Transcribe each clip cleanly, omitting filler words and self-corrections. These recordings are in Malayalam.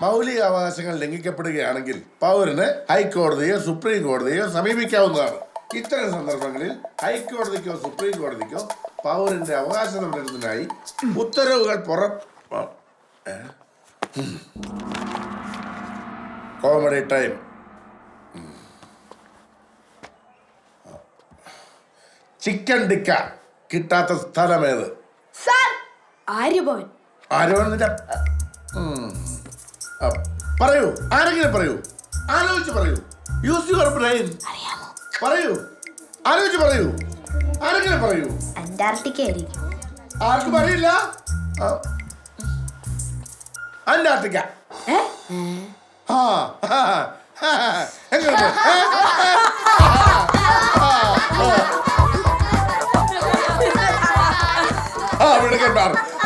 മൗലിക അവകാശങ്ങൾ ലംഘിക്കപ്പെടുകയാണെങ്കിൽ പൗരന് ഹൈക്കോടതിയോ സുപ്രീം കോടതിയോ സമീപിക്കാവുന്നതാണ്. ഇത്തരം സന്ദർഭങ്ങളിൽ ഹൈക്കോടതിക്കോ സുപ്രീം കോടതിക്കോ പൗരന്റെ അവകാശ സംരക്ഷണത്തിനായി ഉത്തരവുകൾ കോമഡി ടൈം. ചിക്കൻ ടിക്ക കിട്ടാത്ത സ്ഥലമേത്? ആര്യഭവൻ. പറയൂ, ആരെങ്കിലും പറയൂ, ആലോചിച്ച് പറയൂ. Use your brain. പറയൂ, ആലോചിച്ച് പറയൂ, ആരെങ്കിലും പറയൂ. അന്റാർട്ടിക്ക ആയിരിക്കും. ആർക്കും അറിയില്ല. അന്റാർട്ടിക്ക.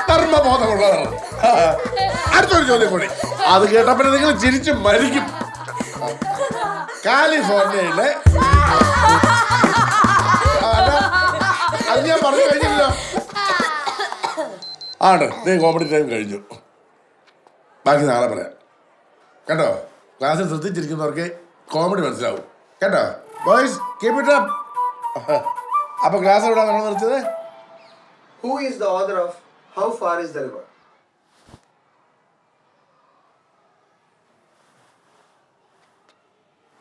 ധർമ്മബോധമുള്ളവർ. അടുത്തൊരു ചോദ്യം കൂടി. അത് കേട്ടപ്പോൾ നിങ്ങൾ ചിരിച്ചു മരിക്കും. കാലിഫോർണിയയിലെ അത് ഞാൻ പറഞ്ഞു കഴിഞ്ഞില്ലോ. ആണ്, നീ കോമഡി ടൈം കഴിഞ്ഞു. ബാക്കി നാളെ പറയാം കേട്ടോ. ക്ലാസ്സിൽ ശ്രദ്ധിച്ചിരിക്കുന്നവർക്ക് കോമഡി മനസ്സിലാവും കേട്ടോ. Boys keep it up. അപ്പൊ ക്ലാസ് എവിടെ നമ്മൾ നിർത്തിയത്? Who is the author of How Far is the River?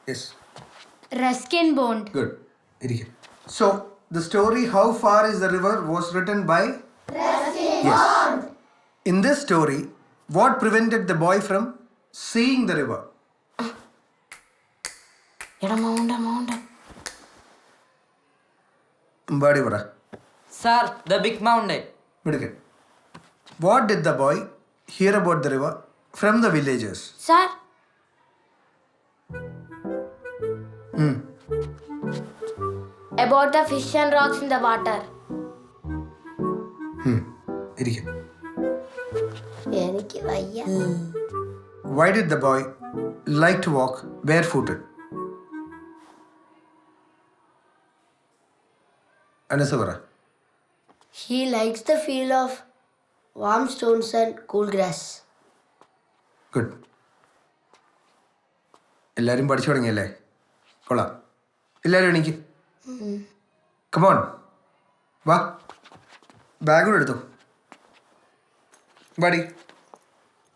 Yes. Ruskin bond. Good. So, the story How Far is the River was written by Ruskin Bond. In this story, what prevented the boy from seeing the river? Badi bara. Sir, the big mountain. Midikan. What did the boy hear about the river from the villagers? Sir, about the fish and rocks in the water. എനിക്ക് വയ്യ. Why did the boy like to walk barefooted? Anasavara. He likes the feel of warm stones and cool grass. Good. എല്ലാവരും പഠിച്ചു തുടങ്ങിയല്ലേ? കൊള്ളാം. എല്ലാവരും എണീക്ക്. കമോൺ, വാ, ബാഗ് കൂടെ എടുത്തു. ബാടി,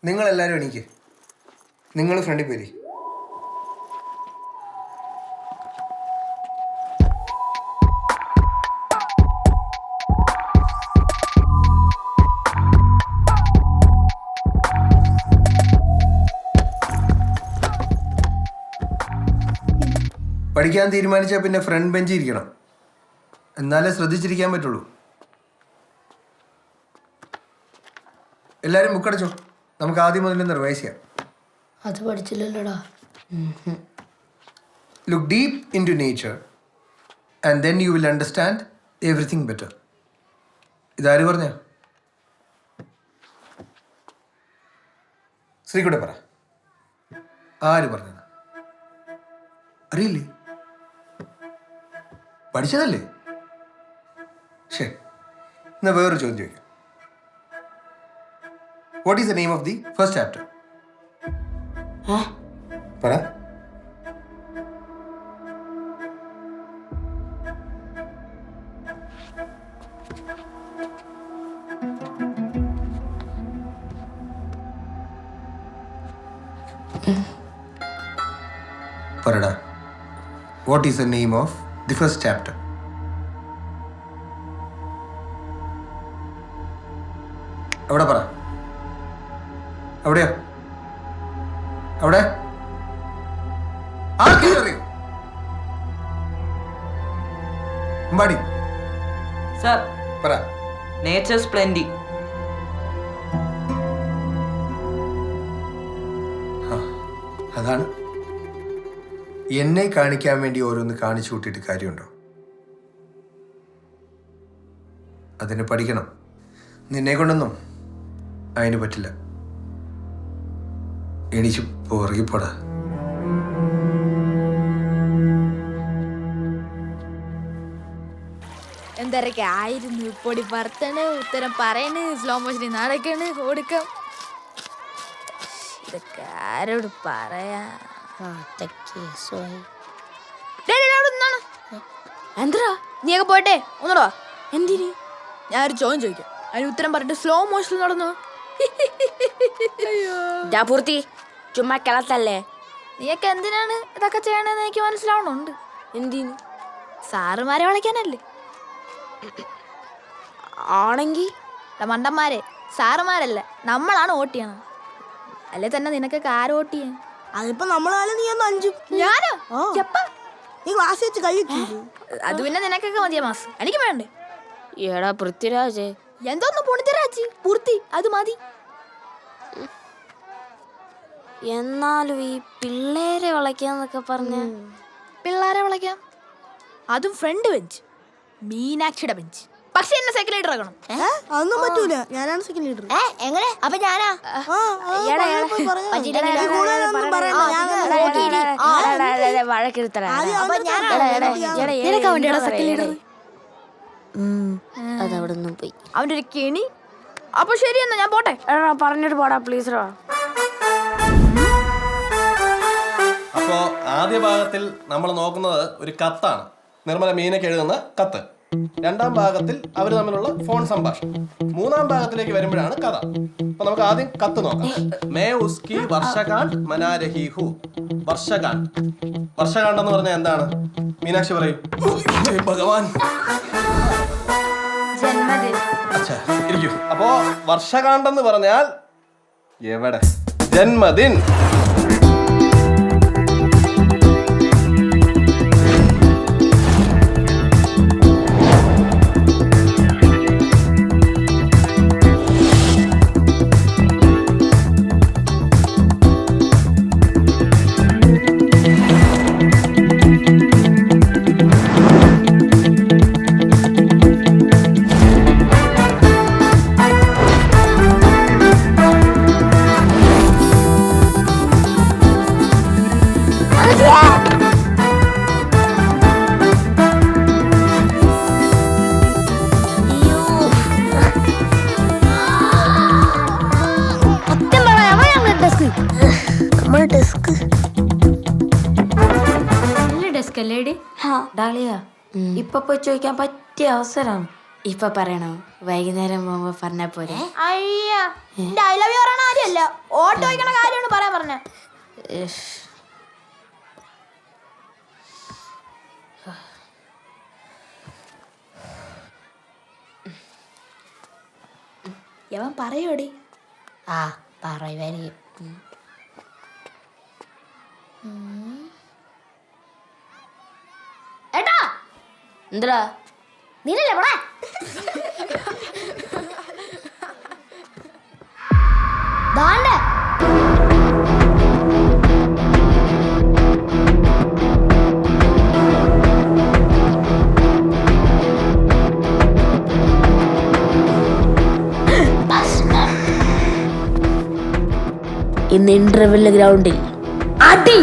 നിങ്ങളെല്ലാവരും എണീക്ക്. നിങ്ങൾ ഫ്രണ്ടിൽ പോയി. പഠിക്കാൻ തീരുമാനിച്ചാൽ പിന്നെ ഫ്രണ്ട് ബെഞ്ചിൽ ഇരിക്കണം, എന്നാലേ ശ്രദ്ധിച്ചിരിക്കാൻ പറ്റുള്ളൂ. എല്ലാവരും ബുക്കടച്ചോ, നമുക്ക് ആദ്യം മുതൽ റിവൈസ് ചെയ്യാം. അത് പഠിച്ചില്ലല്ലോടാ. Look deep into nature and then you will understand everything better. ഇതാര് പറഞ്ഞ? ശ്രീകുടെ പറ, ആര് പറഞ്ഞത്? അറിയില്ലേ? പഠിച്ചതല്ലേ? ശരി, എന്നാ വേറൊരു ചോദ്യം ചോദിക്കാം. What is the name of the first chapter? പറ. പറടാ. What is the name of the first chapter? അവിടെ പറ. എവിടെയോ? അവിടെ ആർക്കെങ്കിലും അറിയോ? അമ്പാടി Sir, പറ. nature's plenty. അതാണ്. എന്നെ കാണിക്കാൻ വേണ്ടി ഓരോന്ന് കാണിച്ചു കൂട്ടിയിട്ട് കാര്യമുണ്ടോ? അതിന് പഠിക്കണം. നിന്നെ കൊണ്ടൊന്നും അതിന് പറ്റില്ല. എണീച്ചു പുറകിപ്പോടാ. എന്തൊക്കെ ആയിരുന്നു പൊടി പറത്തണ്, ഉത്തരം പറയണ്, സ്ലോ മോഷനിൽ നടക്കണ്, ഓടിക്കാം. ഇതൊക്കെ ആരോട് പറയാ? കേസുമായി. എന്താ നീയൊക്കെ പോയിട്ടെ ഒന്നടാ. എന്തിന്? ഞാനൊരു ചോദ്യം ചോദിക്കാം, അതിന് ഉത്തരം പറഞ്ഞിട്ട് സ്ലോ മോഷനിൽ നടന്നു. പൂർത്തി ചുമ്മാ കിളത്തല്ലേ. നീയൊക്കെ എന്തിനാണ് ഇതൊക്കെ ചെയ്യണമെന്ന് എനിക്ക് മനസ്സിലാവണുണ്ട്. എന്തിന്? സാറുമാരെ വിളിക്കാനല്ലേ? ആണെങ്കി മണ്ടന്മാരെ സാറുമാരല്ല, നമ്മളാണ് വോട്ട് ചെയ്യണം. അല്ലേ തന്നെ നിനക്കൊക്കെ ആര് വോട്ട് ചെയ്യാൻ? അതിപ്പോ നമ്മളാലും നീ ഒന്ന് അഞ്ചും. ഞാനോ? ആ. ചെപ്പ. നീ ക്ലാസ് വെച്ച് കൈ അത് പിന്നെ നിനക്കൊക്കെ മതിയാ മാസ്, എനിക്ക് വേണ്ടേ? എടാ പൃഥ്വിരാജ്, എന്തോന്ന് പൊണിത്തരാച്ചി പൂർത്തി, അത് മതി. എന്നാലും ഈ പിള്ളേരെ വിളക്കാന്നൊക്കെ പറഞ്ഞ പിള്ളേരെ വിളിക്കാം, അതും ഫ്രണ്ട് ബെഞ്ച്, മീനാക്ഷിയുടെ ബെഞ്ച്. പക്ഷെ എന്നെ സെക്കൻഡ് ലീഡർ ആക്കണം. അതൊന്നും പറ്റൂല, ഞാനാണ് സെക്കൻഡ് ലീഡർ. എങ്ങനെ? അപ്പൊ ഞാനാ? അതവിടെ നിന്നും പോയി. അവന്റെ ഒരു കെണി. അപ്പൊ ശരി എന്നാ ഞാൻ പോട്ടെ. പറഞ്ഞിട്ട് പോടാ പ്ലീസ്. അപ്പോൾ ആദ്യ ഭാഗത്തിൽ നമ്മൾ നോക്കുന്നത് ഒരു കത്താണ്, നിർമ്മല മീനയ്ക്ക് എഴുതുന്ന കത്ത്. രണ്ടാം ഭാഗത്തിൽ അവർ തമ്മിലുള്ള ഫോൺ സംഭാഷണം. മൂന്നാം ഭാഗത്തിലേക്ക് വരുമ്പോഴാണ് കഥ. അപ്പൊ നമുക്ക് ആദ്യം കത്ത് നോക്കാം. May ഉസ്കി വർഷകാണ്ട് മനാരഹി who. വർഷകാണ്ട്, വർഷകാണ്ട് എന്ന് പറഞ്ഞാൽ എന്താണ്? മീനാക്ഷി പറയും. ഭഗവാൻ. അച്ഛാ ഇരിക്കൂ. അപ്പോ വർഷകാണ്ടെന്ന് പറഞ്ഞാൽ എവിടെ? ജന്മദിൻ. ഇപ്പൊ പോയി ചോദിക്കാൻ പറ്റിയ അവസരം. ഇപ്പൊ പറയണോ? വൈകുന്നേരം പോകുമ്പോ പറഞ്ഞാ പോരെ? അയ്യാ, ഐ ലവ് യു പറയണ കാര്യമല്ല, ഓട്ടോ വയ്ക്കണ കാര്യമാണ് പറയാൻ പറഞ്ഞ. യവൻ പറയോടി. ആ പറയുമായിരിക്കും. ഏട്ടാ എന്താ നീനല്ലേ പോടാ. ദാണ്ടെ ഇന്ന് ഇന്റർവെൽ ഗ്രൗണ്ടിൽ അടി.